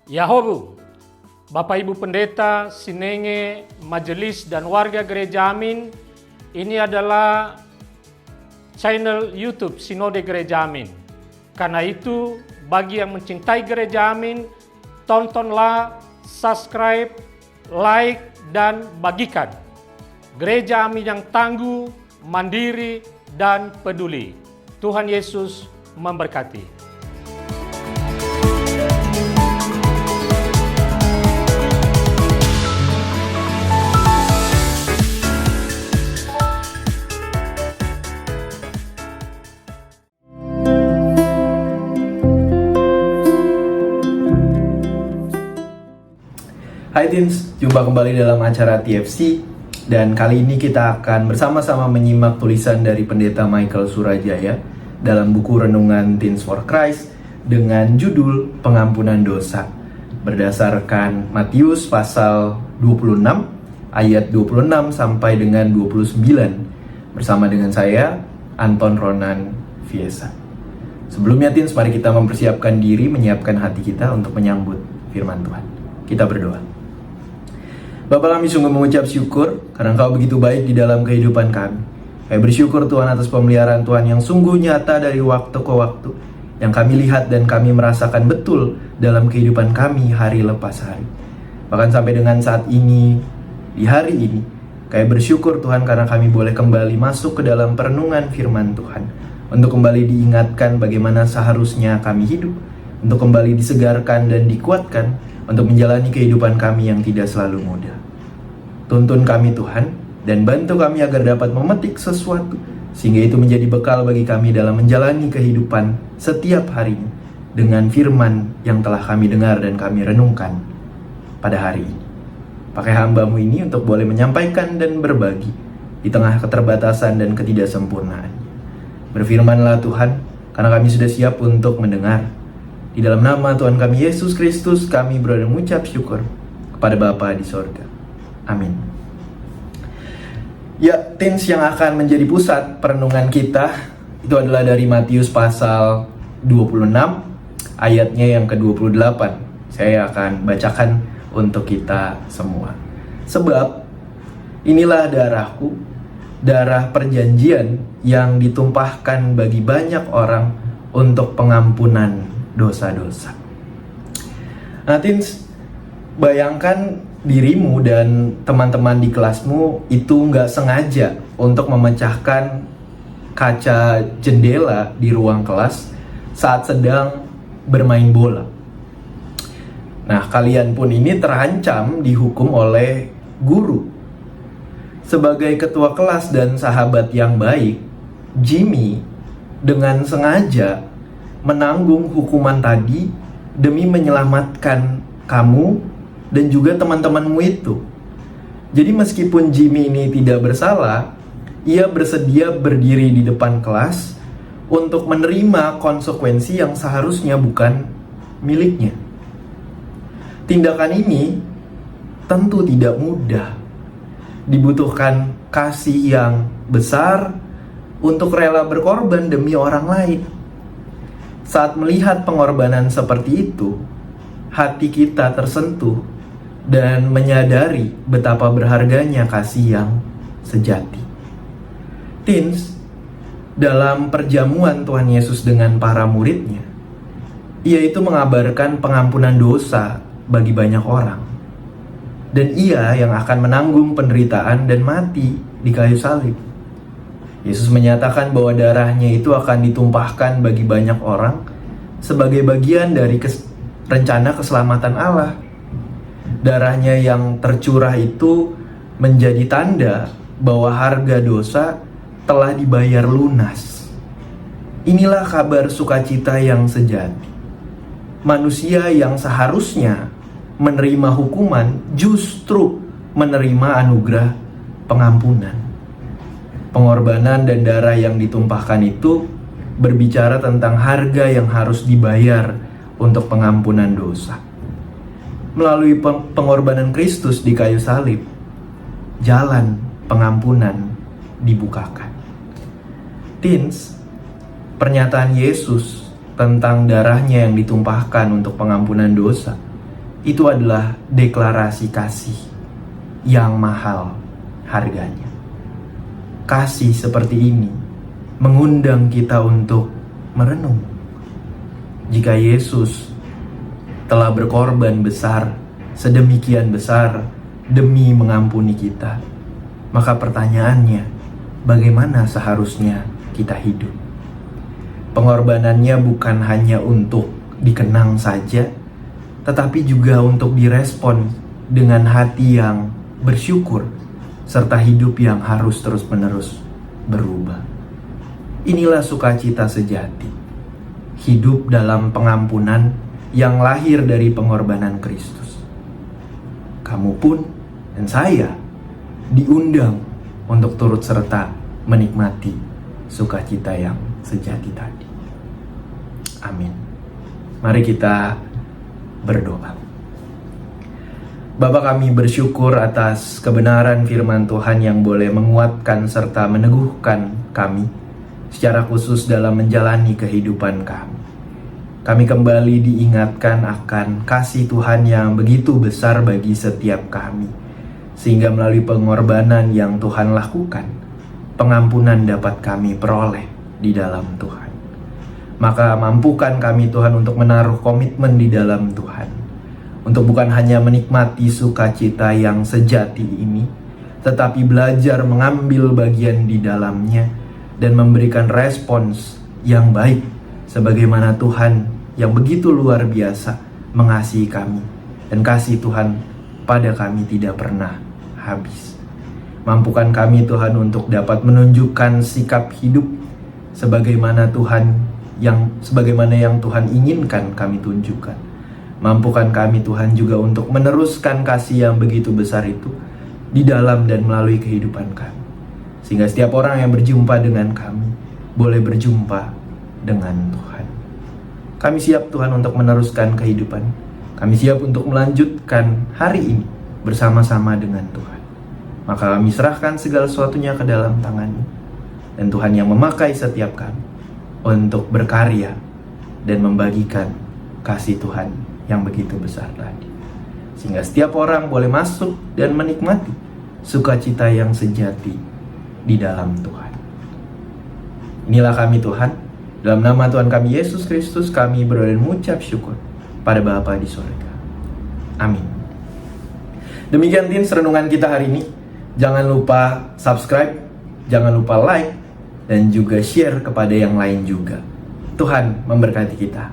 Yahobu, Bapak Ibu Pendeta, Sinenge, Majelis dan warga Gereja Amin, ini adalah channel YouTube Sinode Gereja Amin. Karena itu, bagi yang mencintai Gereja Amin, tontonlah, subscribe, like, dan bagikan. Gereja Amin yang tangguh, mandiri, dan peduli. Tuhan Yesus memberkati. Hai Teens, jumpa kembali dalam acara TFC. Dan kali ini kita akan bersama-sama menyimak tulisan dari Pendeta Michael Surajaya dalam buku Renungan Teens for Christ dengan judul Pengampunan Dosa, berdasarkan Matius pasal 26 ayat 26 sampai dengan 29, bersama dengan saya, Anton Ronan Fiesa. Sebelumnya Teens, mari kita mempersiapkan diri, menyiapkan hati kita untuk menyambut firman Tuhan. Kita berdoa. Bapa, kami sungguh mengucap syukur karena Engkau begitu baik di dalam kehidupan kami. Kami bersyukur Tuhan atas pemeliharaan Tuhan yang sungguh nyata dari waktu ke waktu, yang kami lihat dan kami merasakan betul dalam kehidupan kami hari lepas hari. Bahkan sampai dengan saat ini, di hari ini, kami bersyukur Tuhan karena kami boleh kembali masuk ke dalam perenungan firman Tuhan, untuk kembali diingatkan bagaimana seharusnya kami hidup, untuk kembali disegarkan dan dikuatkan untuk menjalani kehidupan kami yang tidak selalu mudah. Tuntun kami Tuhan, dan bantu kami agar dapat memetik sesuatu, sehingga itu menjadi bekal bagi kami dalam menjalani kehidupan setiap harinya, dengan firman yang telah kami dengar dan kami renungkan pada hari ini. Pakai hamba-Mu ini untuk boleh menyampaikan dan berbagi di tengah keterbatasan dan ketidaksempurnaan. Berfirmanlah Tuhan, karena kami sudah siap untuk mendengar. Di dalam nama Tuhan kami Yesus Kristus, kami berdoa dan mengucap syukur kepada Bapa di sorga. Amin. Ya, Teens, yang akan menjadi pusat perenungan kita itu adalah dari Matius pasal 26 ayatnya yang ke-28. Saya akan bacakan untuk kita semua. Sebab inilah darahku, darah perjanjian yang ditumpahkan bagi banyak orang untuk pengampunan dosa-dosa. Nah, Teens, bayangkan dirimu dan teman-teman di kelasmu itu nggak sengaja untuk memecahkan kaca jendela di ruang kelas saat sedang bermain bola. Nah, kalian pun ini terancam dihukum oleh guru. Sebagai ketua kelas dan sahabat yang baik, Jimmy dengan sengaja menanggung hukuman tadi demi menyelamatkan kamu dan juga teman-temanmu itu. Jadi meskipun Jimmy ini tidak bersalah, ia bersedia berdiri di depan kelas untuk menerima konsekuensi yang seharusnya bukan miliknya. Tindakan ini tentu tidak mudah. Dibutuhkan kasih yang besar untuk rela berkorban demi orang lain. Saat melihat pengorbanan seperti itu, hati kita tersentuh dan menyadari betapa berharganya kasih yang sejati. Teens, dalam perjamuan Tuhan Yesus dengan para muridnya, ia itu mengabarkan pengampunan dosa bagi banyak orang. Dan ia yang akan menanggung penderitaan dan mati di kayu salib. Yesus menyatakan bahwa darahnya itu akan ditumpahkan bagi banyak orang sebagai bagian dari rencana keselamatan Allah. Darahnya yang tercurah itu menjadi tanda bahwa harga dosa telah dibayar lunas. Inilah kabar sukacita yang sejati. Manusia yang seharusnya menerima hukuman justru menerima anugerah pengampunan. Pengorbanan dan darah yang ditumpahkan itu berbicara tentang harga yang harus dibayar untuk pengampunan dosa. Melalui pengorbanan Kristus di kayu salib, jalan pengampunan dibukakan. Teens, pernyataan Yesus tentang darahnya yang ditumpahkan untuk pengampunan dosa itu adalah deklarasi kasih yang mahal harganya. Kasih seperti ini mengundang kita untuk merenung. Jika Yesus telah berkorban besar, sedemikian besar demi mengampuni kita, maka pertanyaannya, bagaimana seharusnya kita hidup? Pengorbanannya bukan hanya untuk dikenang saja, tetapi juga untuk direspon dengan hati yang bersyukur, serta hidup yang harus terus-menerus berubah. Inilah sukacita sejati, hidup dalam pengampunan yang lahir dari pengorbanan Kristus. Kamu pun dan saya diundang untuk turut serta menikmati sukacita yang sejati tadi. Amin. Mari kita berdoa. Bapa, kami bersyukur atas kebenaran firman Tuhan yang boleh menguatkan serta meneguhkan kami, secara khusus dalam menjalani kehidupan kami. Kami kembali diingatkan akan kasih Tuhan yang begitu besar bagi setiap kami, sehingga melalui pengorbanan yang Tuhan lakukan, pengampunan dapat kami peroleh di dalam Tuhan. Maka mampukan kami Tuhan untuk menaruh komitmen di dalam Tuhan, untuk bukan hanya menikmati sukacita yang sejati ini, tetapi belajar mengambil bagian di dalamnya dan memberikan respons yang baik sebagaimana Tuhan yang begitu luar biasa mengasihi kami, dan kasih Tuhan pada kami tidak pernah habis. Mampukan kami Tuhan untuk dapat menunjukkan sikap hidup sebagaimana yang Tuhan inginkan kami tunjukkan. Mampukan kami Tuhan juga untuk meneruskan kasih yang begitu besar itu di dalam dan melalui kehidupan kami, sehingga setiap orang yang berjumpa dengan kami boleh berjumpa dengan Tuhan. Kami siap Tuhan untuk meneruskan kehidupan. Kami siap untuk melanjutkan hari ini bersama-sama dengan Tuhan. Maka kami serahkan segala sesuatunya ke dalam tangan-Mu, dan Tuhan yang memakai setiap kami untuk berkarya dan membagikan kasih Tuhan yang begitu besar tadi, sehingga setiap orang boleh masuk dan menikmati sukacita yang sejati di dalam Tuhan. Inilah kami Tuhan, dalam nama Tuhan kami Yesus Kristus kami berdoa dan mengucap syukur pada Bapa di sorga. Amin. Demikian Teens renungan kita hari ini. Jangan lupa subscribe, jangan lupa like, dan juga share kepada yang lain juga. Tuhan memberkati kita.